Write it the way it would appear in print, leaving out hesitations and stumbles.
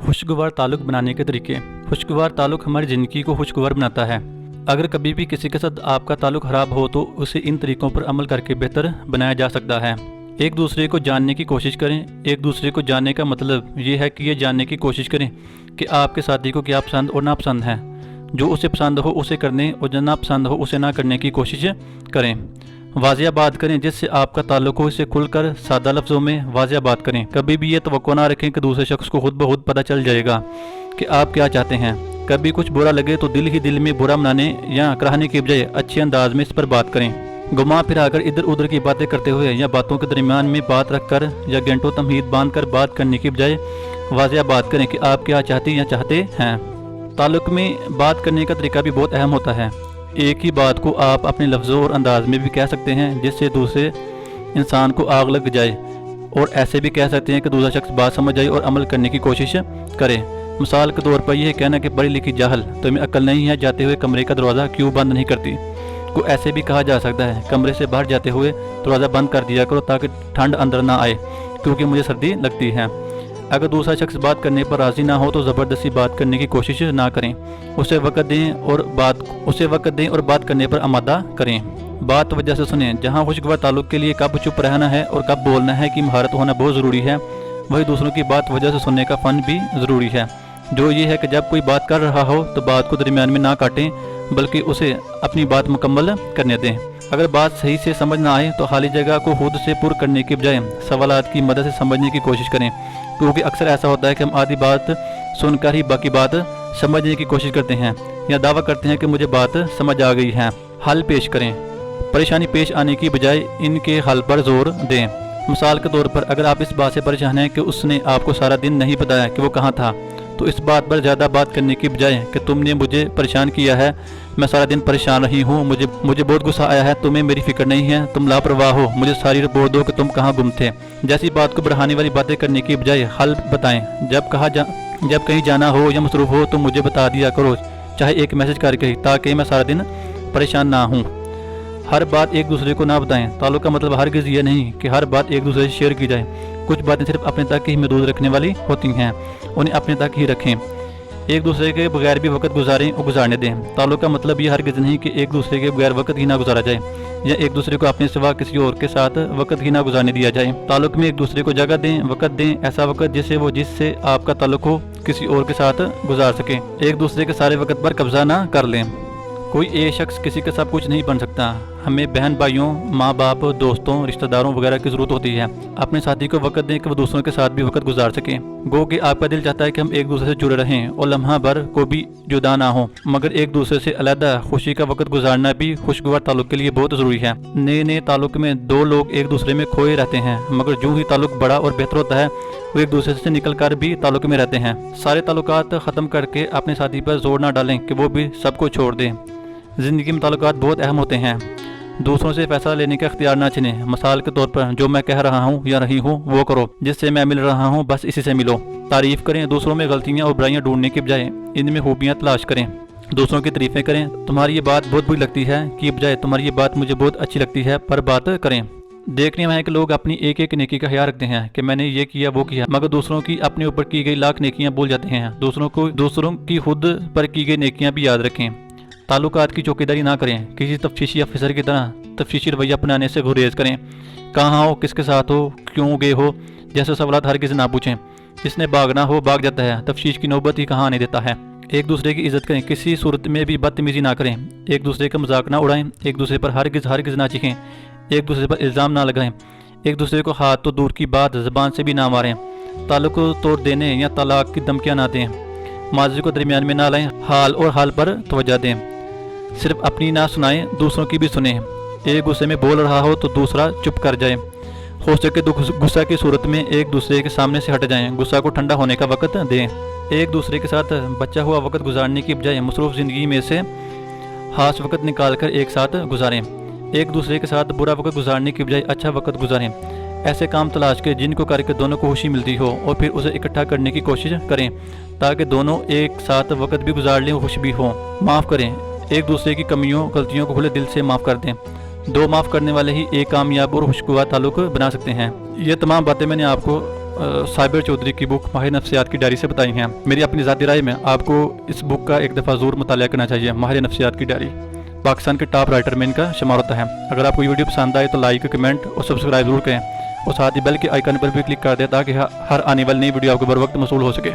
खुशगवार ताल्लुक़ बनाने के तरीके। खुशगवार ताल्लुक़ हमारी ज़िंदगी को खुशगवार बनाता है। अगर कभी भी किसी के साथ आपका ताल्लुक़ ख़राब हो तो उसे इन तरीक़ों पर अमल करके बेहतर बनाया जा सकता है। एक दूसरे को जानने की कोशिश करें। एक दूसरे को जानने का मतलब ये है कि ये जानने की कोशिश करें कि आपके साथी को क्या पसंद और नापसंद है। जो उसे पसंद हो उसे करने और जो नापसंद हो उसे ना करने की कोशिश करें। वाज़िया बात करें जिससे आपका ताल्लुक़ हो, इसे खुलकर सादा लफ्ज़ों में वाज़िया बात करें। कभी भी ये तवक्को ना रखें कि दूसरे शख्स को खुद ब खुद पता चल जाएगा कि आप क्या चाहते हैं। कभी कुछ बुरा लगे तो दिल ही दिल में बुरा मनाने या कराहने के बजाय अच्छे अंदाज में इस पर बात करें। घुमा फिराकर इधर उधर की बातें करते हुए या बातों के दरमियान में बात रखकर या घंटों तमहीद बांध कर बात करने की बजाय वाज़िया बात करें कि आप क्या चाहती या चाहते हैं। ताल्लुक़ में बात करने का तरीका भी बहुत अहम होता है। एक ही बात को आप अपने लफ्ज़ों और अंदाज में भी कह सकते हैं जिससे दूसरे इंसान को आग लग जाए, और ऐसे भी कह सकते हैं कि दूसरा शख्स बात समझ जाए और अमल करने की कोशिश करे। मिसाल के तौर पर यह कहना कि पढ़ी लिखी जाहल, तुम्हें अक्ल नहीं है, जाते हुए कमरे का दरवाज़ा क्यों बंद नहीं करती। को ऐसे भी कहा जा सकता है, कमरे से बाहर जाते हुए दरवाज़ा बंद कर दिया करो ताकि ठंड अंदर ना आए क्योंकि मुझे सर्दी लगती है। अगर दूसरा शख्स बात करने पर राज़ी ना हो तो ज़बरदस्ती बात करने की कोशिश ना करें। उसे वक़्त दें और बात करने पर आमादा करें। बात वजह से सुनें। जहाँ खुशगवार ताल्लुक़ के लिए कब चुप रहना है और कब बोलना है की महारत होना बहुत ज़रूरी है, वही दूसरों की बात वजह से सुनने का फ़न भी ज़रूरी है। जो ये है कि जब कोई बात कर रहा हो तो बात को दरमियान में ना काटें बल्कि उसे अपनी बात मुकम्मल करने दें। अगर बात सही से समझ ना आए तो खाली जगह को खुद से पुर करने के बजाय सवालात की मदद से समझने की कोशिश करें, क्योंकि अक्सर ऐसा होता है कि हम आधी बात सुनकर ही बाकी बात समझने की कोशिश करते हैं या दावा करते हैं कि मुझे बात समझ आ गई है। हल पेश करें। परेशानी पेश आने की बजाय इनके हल पर जोर दें। मिसाल के तौर पर अगर आप इस बात से परेशान हैं कि उसने आपको सारा दिन नहीं बताया कि वो कहाँ था, तो इस बात पर ज़्यादा बात करने की बजाय कि तुमने मुझे परेशान किया है, मैं सारा दिन परेशान रही हूँ, मुझे बहुत गुस्सा आया है, तुम्हें मेरी फिक्र नहीं है, तुम लापरवाह हो, मुझे सारी रिपोर्ट दो कि तुम कहाँ गुम थे, जैसी बात को बढ़ाने वाली बातें करने की बजाय हल बताएं। जब कहीं जाना हो या मसरूफ़ हो तो मुझे बता दिया करो, चाहे एक मैसेज करके, ताकि मैं सारा दिन परेशान ना हूँ। हर बात एक दूसरे को ना बताएं। ताल्लुक़ का मतलब हरगिज़ ये नहीं कि हर बात एक दूसरे से शेयर की जाए। कुछ बातें सिर्फ अपने तक ही महदूद रखने वाली होती हैं, उन्हें अपने तक ही रखें। एक दूसरे के बगैर भी वक्त गुजारें और गुजारने दें। ताल्लुक़ का मतलब ये हरगिज़ नहीं कि एक दूसरे के बगैर वक्त ही ना गुजारा जाए या एक दूसरे को अपने सिवा किसी और के साथ वक्त ही ना गुजारने दिया जाए। ताल्लुक़ में एक दूसरे को जगह दें, वक्त दें, ऐसा वक्त जिससे आपका ताल्लुक़ हो किसी और के साथ गुजार सकें। एक दूसरे के सारे वक्त पर कब्जा ना कर लें। कोई एक शख्स किसी के साथ कुछ नहीं बन सकता। हमें बहन भाइयों, माँ बाप, दोस्तों, रिश्तेदारों वगैरह की ज़रूरत होती है। अपने साथी को वक्त दें कि वो दूसरों के साथ भी वक्त गुजार सकें। गो कि आपका दिल चाहता है कि हम एक दूसरे से जुड़े रहें और लम्हा भर को भी जुदा ना हो, मगर एक दूसरे से अलग खुशी का वक्त गुजारना भी खुशगवार ताल्लुक़ के लिए बहुत ज़रूरी है। नए ताल्लुक़ में दो लोग एक दूसरे में खोए रहते हैं, मगर जो ही ताल्लुक़ बड़ा और बेहतर होता है वो एक दूसरे से निकल कर भी ताल्लुक़ में रहते हैं। सारे ताल्लुकात ख़त्म करके अपने साथी पर जोर ना डालें कि वो भी सबको छोड़ दें। ज़िंदगी में ताल्लुकात बहुत अहम होते हैं। दूसरों से फैसला लेने का इख्तियार ना छीनें। मिसाल के तौर पर जो मैं कह रहा हूँ या रही हूँ वो करो, जिससे मैं मिल रहा हूँ बस इसी से मिलो। तारीफ़ करें। दूसरों में गलतियाँ और बुराइयाँ ढूंढने के बजाय इनमें खूबियाँ तलाश करें। दूसरों की तारीफ़ें करें। तुम्हारी ये बात बहुत बुरी लगती है कि बजाय तुम्हारी ये बात मुझे बहुत अच्छी लगती है पर बात करें। देखने में है कि लोग अपनी एक एक नेकी का ख्याल रखते हैं कि मैंने ये किया वो किया, मगर दूसरों की अपने ऊपर की गई लाख नेकियां भूल जाते हैं। दूसरों की खुद पर की गई नेकियां भी याद रखें। ताल्लुकात की चौकीदारी ना करें। किसी तफ्तीशी अफसर की तरह तफ्तीशी रवैया अपनाने से गुरेज करें। कहाँ हो, किसके साथ हो, क्यों गए हो जैसे सवाल हरगिज़ ना पूछें। जिसने भागना हो भाग जाता है, तफ्तीश की नौबत ही कहाँ आने देता है। एक दूसरे की इज्जत करें। किसी सूरत में भी बदतमीजी ना करें। एक दूसरे का मजाक ना उड़ाएं। एक दूसरे पर हरगिज़ ना चीखें। एक दूसरे पर इल्ज़ाम ना लगाएं। एक दूसरे को हाथ तो दूर की बात ज़बान से भी ना मारें। ताल्लुक़ को तोड़ देने या तलाक की धमकियाँ ना दें। माजी को दरमियान में ना लाएं। हाल पर तवज्जो दें। सिर्फ अपनी ना सुनाएं, दूसरों की भी सुनें। एक गुस्से में बोल रहा हो तो दूसरा चुप कर जाए। हो सके तो गुस्सा की सूरत में एक दूसरे के सामने से हट जाएं। गुस्सा को ठंडा होने का वक्त दें। एक दूसरे के साथ बचा हुआ वक्त गुजारने की बजाय मसरूफ़ ज़िंदगी में से खास वक्त निकाल कर एक साथ गुजारें। एक दूसरे के साथ बुरा वक्त गुजारने की बजाय अच्छा वक्त गुजारें। ऐसे काम तलाश के जिनको करके दोनों को खुशी मिलती हो और फिर उसे इकट्ठा करने की कोशिश करें ताकि दोनों एक साथ वक्त भी गुजार लें और खुश भी हों। माफ़ करें। एक दूसरे की कमियों गलतियों को खुले दिल से माफ़ कर दें। दो माफ़ करने वाले ही एक कामयाब और खुशगवार ताल्लुक़ बना सकते हैं। ये तमाम बातें मैंने आपको साबिर चौधरी की बुक माहिर नफ्सियात की डायरी से बताई हैं। मेरी अपनी ज़ाती राय में आपको इस बुक का एक दफ़ा ज़रूर मुताला करना चाहिए। माहिर नफ्सियात की डायरी पाकिस्तान के टॉप राइटर में इनका शुमार होता है। अगर आपको ये वीडियो पसंद आए तो लाइक, कमेंट और सब्सक्राइब जरूर करें और साथ ही बेल के आइकन पर भी क्लिक कर दें ताकि हर आने वाली नई वीडियो आपको बर वक्त मौसूल हो सके।